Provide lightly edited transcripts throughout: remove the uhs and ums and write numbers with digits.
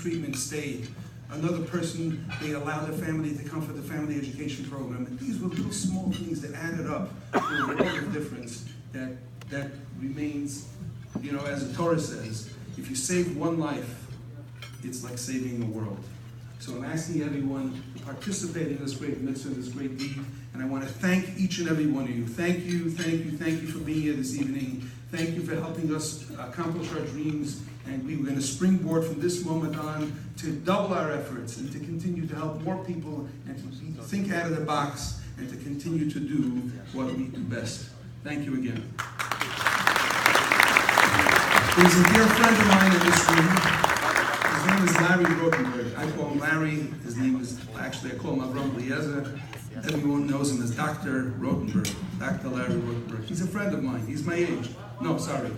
treatment stayed. Another person, they allowed their family to come for the family education program. And these were little small things that added up to a world of difference that remains, you know, as the Torah says, if you save one life, it's like saving the world. So I'm asking everyone to participate in this great mitzvah, this great deed, and I want to thank each and every one of you. Thank you, thank you, thank you for being here this evening. Thank you for helping us accomplish our dreams, and we're going to springboard from this moment on to double our efforts and to continue to help more people and to think out of the box and to continue to do what we do best. Thank you again. There's a dear friend of mine in this room. His name is Larry Rotenberg. I call him Larry. His name is, actually I call him Avram Eliezer. Everyone knows him as Dr. Rotenberg, Dr. Larry Rotenberg. He's a friend of mine. He's my age. No, sorry.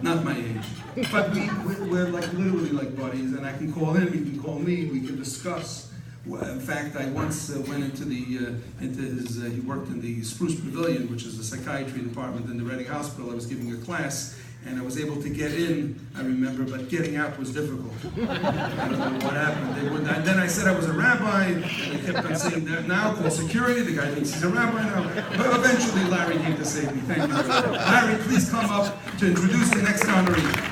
Not my age. But we're like literally like buddies, and I can call him, he can call me, we can discuss. In fact, I once went into his, he worked in the Spruce Pavilion, which is the psychiatry department in the Reading Hospital. I was giving a class, and I was able to get in, I remember, but getting out was difficult. I don't know what happened. They wouldn't, and then I said I was a rabbi, and they kept on saying, now call security, the guy thinks he's a rabbi now. But eventually Larry came to save me. Thank you. Larry, please come up to introduce the next honoree.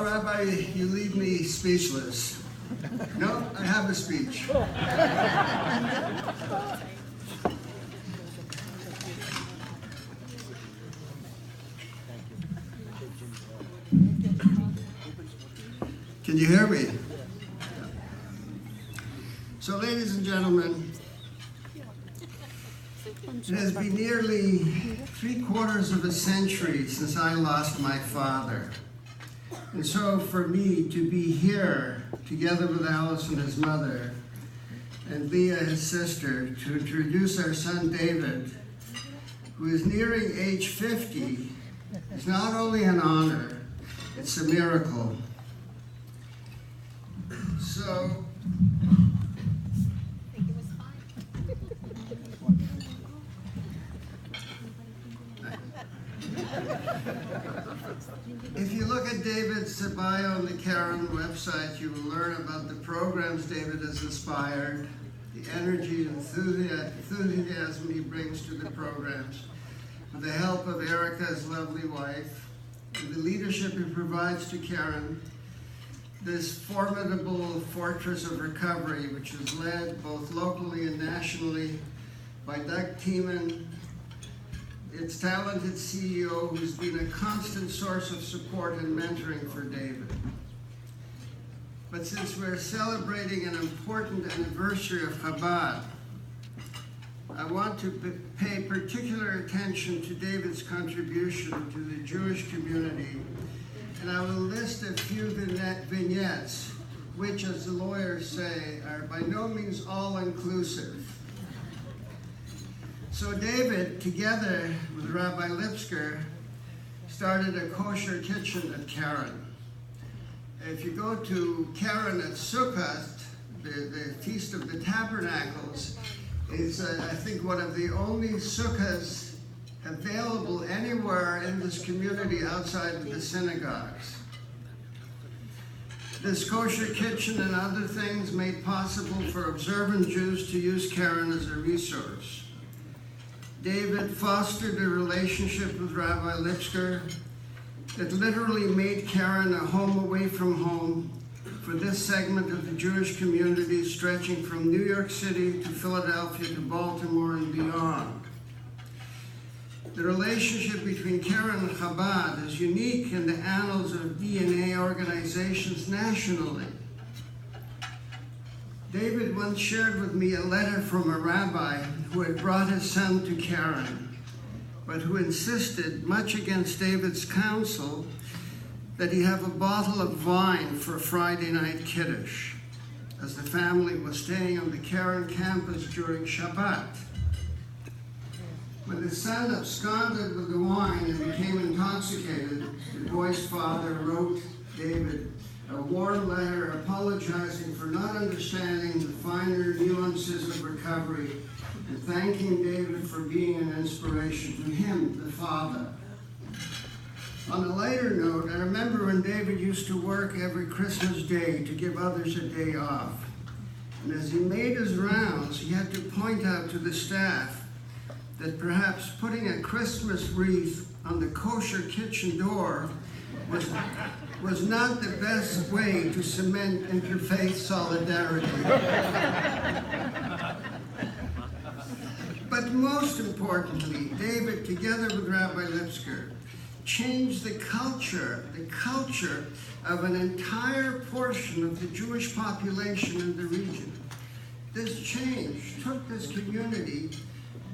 Rabbi, you leave me speechless. No, I have a speech. Can you hear me? So, ladies and gentlemen, it has been nearly 3/4 of a century since I lost my father. And so for me to be here together with Alice and his mother and Leah, his sister, to introduce our son David, who is nearing age 50, is not only an honor, it's a miracle. So, if you look at David's bio on the Karen website, you will learn about the programs David has inspired, the energy and enthusiasm he brings to the programs, with the help of Erica, his lovely wife, and the leadership he provides to Karen, this formidable fortress of recovery, which is led both locally and nationally by Doug Tiemann, its talented CEO, who's been a constant source of support and mentoring for David. But since we're celebrating an important anniversary of Chabad, I want to pay particular attention to David's contribution to the Jewish community, and I will list a few vignettes, which, as the lawyers say, are by no means all-inclusive. So David, together with Rabbi Lipsker, started a kosher kitchen at Karen. If you go to Karen at Sukkot, the Feast of the Tabernacles, is I think one of the only sukkahs available anywhere in this community outside of the synagogues. This kosher kitchen and other things made possible for observant Jews to use Karen as a resource. David fostered a relationship with Rabbi Lipsker that literally made Karen a home away from home for this segment of the Jewish community stretching from New York City to Philadelphia to Baltimore and beyond. The relationship between Karen and Chabad is unique in the annals of DNA organizations nationally. David once shared with me a letter from a rabbi who had brought his son to Karen, but who insisted, much against David's counsel, that he have a bottle of wine for a Friday night kiddush, as the family was staying on the Karen campus during Shabbat. When the son absconded with the wine and became intoxicated, the boy's father wrote David a warm letter apologizing for not understanding the finer nuances of recovery and thanking David for being an inspiration to him, the father. On a lighter note, I remember when David used to work every Christmas day to give others a day off. And as he made his rounds, he had to point out to the staff that perhaps putting a Christmas wreath on the kosher kitchen door was not the best way to cement interfaith solidarity. But most importantly, David, together with Rabbi Lipsker, changed the culture of an entire portion of the Jewish population in the region. This change took this community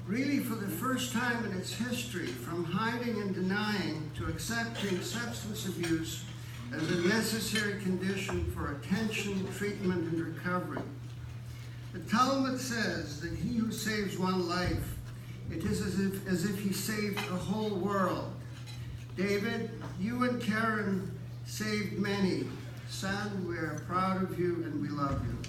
really for the first time in its history from hiding and denying to accepting substance abuse as a necessary condition for attention, treatment, and recovery. The Talmud says that he who saves one life, it is as if he saved the whole world. David, you and Karen saved many. Son, we are proud of you and we love you.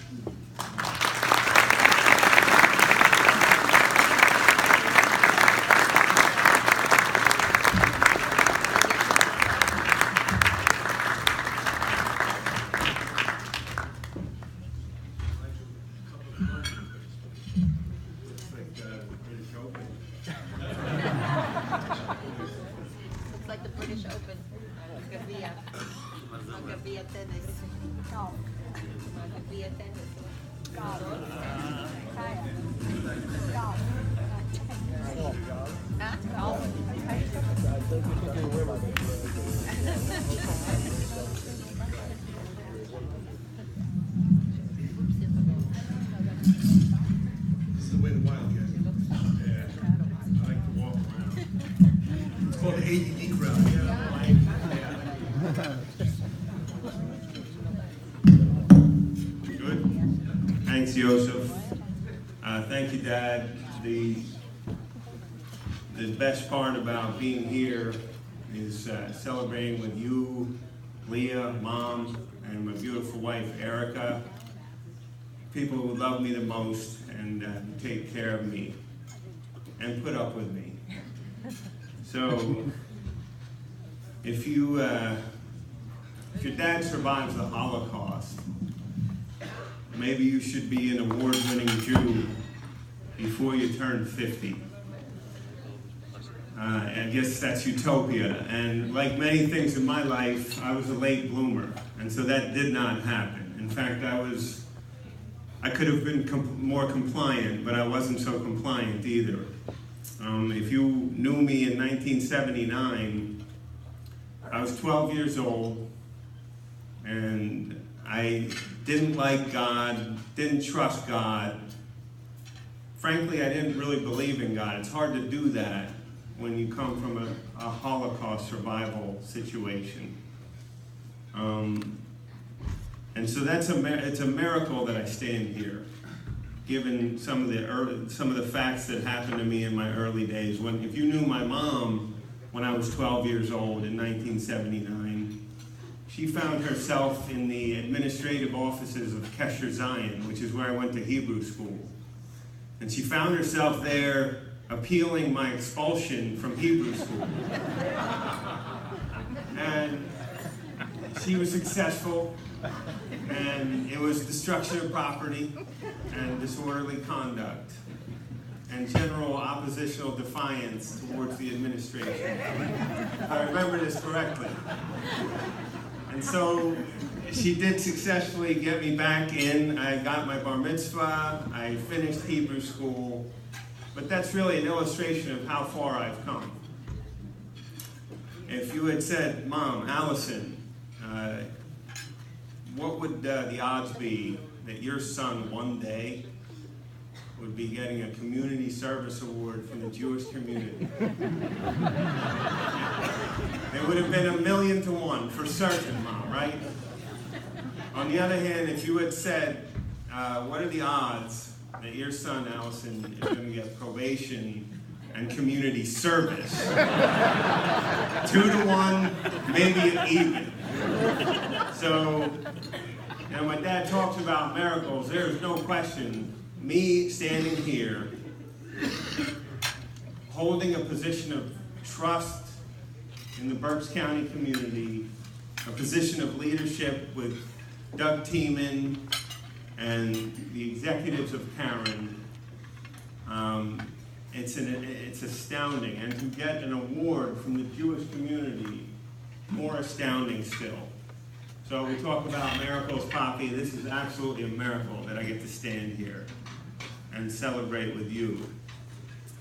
Thank you, Dad. The best part about being here is celebrating with you, Leah, Mom, and my beautiful wife, Erica. People who love me the most and take care of me and put up with me. So, if your dad survives the Holocaust, maybe you should be an award-winning Jew before you turn 50. I guess that's utopia. And like many things in my life, I was a late bloomer. And so that did not happen. In fact, I could have been more compliant, but I wasn't so compliant either. If you knew me in 1979, I was 12 years old, and I didn't like God, didn't trust God. Frankly, I didn't really believe in God. It's hard to do that when you come from a Holocaust survival situation. And so it's a miracle that I stand here, given some of the facts that happened to me in my early days. If you knew my mom when I was 12 years old in 1979, she found herself in the administrative offices of Kesher Zion, which is where I went to Hebrew school. And she found herself there appealing my expulsion from Hebrew school. And she was successful, and it was destruction of property and disorderly conduct and general oppositional defiance towards the administration, if I remember this correctly. And so she did successfully get me back in. I got my bar mitzvah, I finished Hebrew school, but that's really an illustration of how far I've come. If you had said, Mom, Allison, what would the odds be that your son one day would be getting a community service award from the Jewish community. It would have been 1,000,000 to 1 for certain, Mom, right? On the other hand, if you had said, what are the odds that your son, Allison, is going to get probation and community service? 2 to 1, maybe even. So, you know, my dad talks about miracles. There's no question, me standing here, holding a position of trust in the Berks County community, a position of leadership with Doug Tiemann and the executives of Karen, it's astounding. And to get an award from the Jewish community, more astounding still. So we talk about miracles, Poppy. This is absolutely a miracle that I get to stand here and celebrate with you.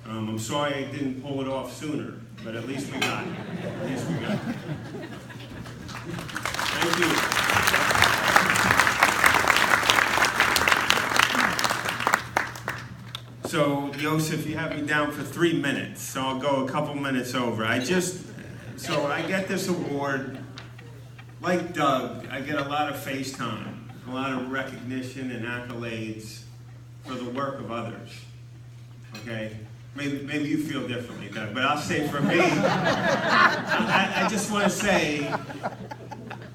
I'm sorry I didn't pull it off sooner, but at least we got it. At least we got it. Thank you. So, Yosef, you have me down for 3 minutes, so I'll go a couple minutes over. So I get this award. Like Doug, I get a lot of FaceTime, a lot of recognition and accolades for the work of others. Okay? Maybe you feel differently, Doug, but I'll say for me, I just want to say,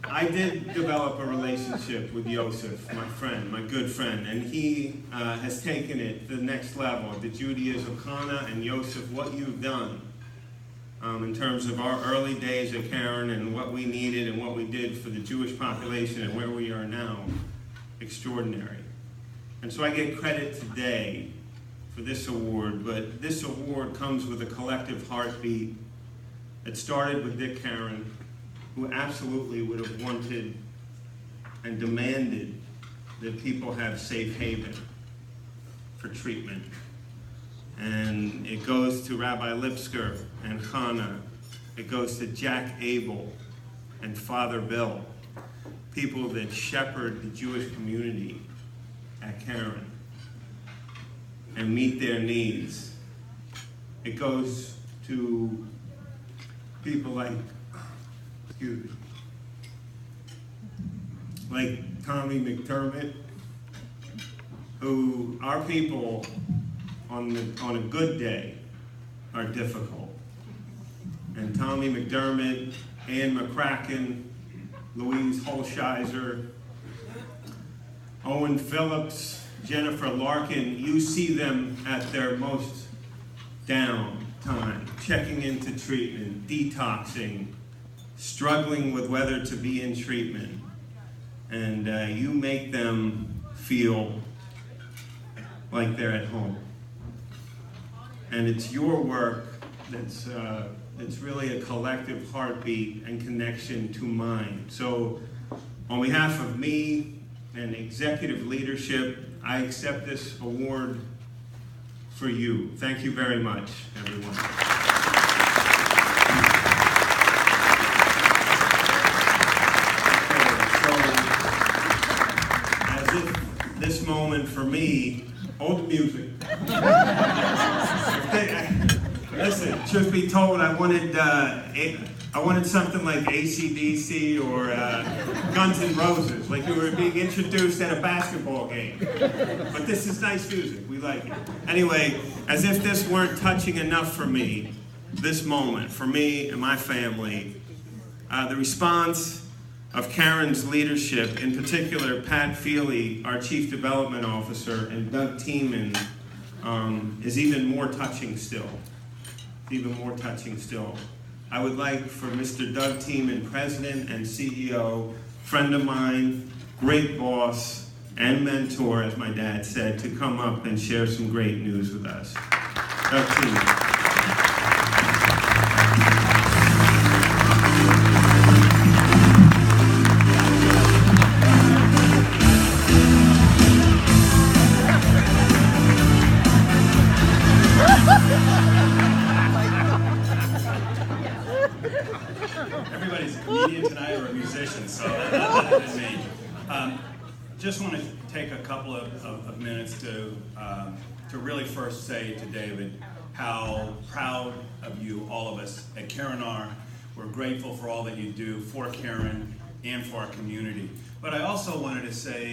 I did develop a relationship with Yosef, my friend, my good friend, and he has taken it to the next level. The Judaism, Hannah and Yosef, what you've done in terms of our early days at Karen and what we needed and what we did for the Jewish population and where we are now, extraordinary. And so I get credit today for this award, but this award comes with a collective heartbeat. It started with Dick Karen, who absolutely would have wanted and demanded that people have safe haven for treatment. And it goes to Rabbi Lipsker and Hannah. It goes to Jack Abel and Father Bill, people that shepherd the Jewish community at Karen and meet their needs. It goes to people like Tommy McDermott, who our people on a good day are difficult. And Tommy McDermott, Ann McCracken, Louise Holsheiser, Owen Phillips, Jennifer Larkin, you see them at their most down time, checking into treatment, detoxing, struggling with whether to be in treatment, and you make them feel like they're at home. And it's your work that's really a collective heartbeat and connection to mine. So on behalf of me and executive leadership, I accept this award for you. Thank you very much, everyone. This moment for me, hold the music. Listen, truth be told, I wanted something like AC/DC or Guns N' Roses, like you were being introduced at a basketball game. But this is nice music, we like it. Anyway, as if this weren't touching enough for me, this moment, for me and my family, the response of Karen's leadership, in particular Pat Feely, our Chief Development Officer, and Doug Tiemann, is even more touching still. Even more touching still. I would like for Mr. Doug Tiemann, President and CEO, friend of mine, great boss, and mentor, as my dad said, to come up and share some great news with us. Doug Tiemann. Everybody's a comedian tonight or a musician, so that's me. just want to take a couple of minutes to really first say to David how proud of you, all of us at Karen are. We're grateful for all that you do for Karen and for our community. But I also wanted to say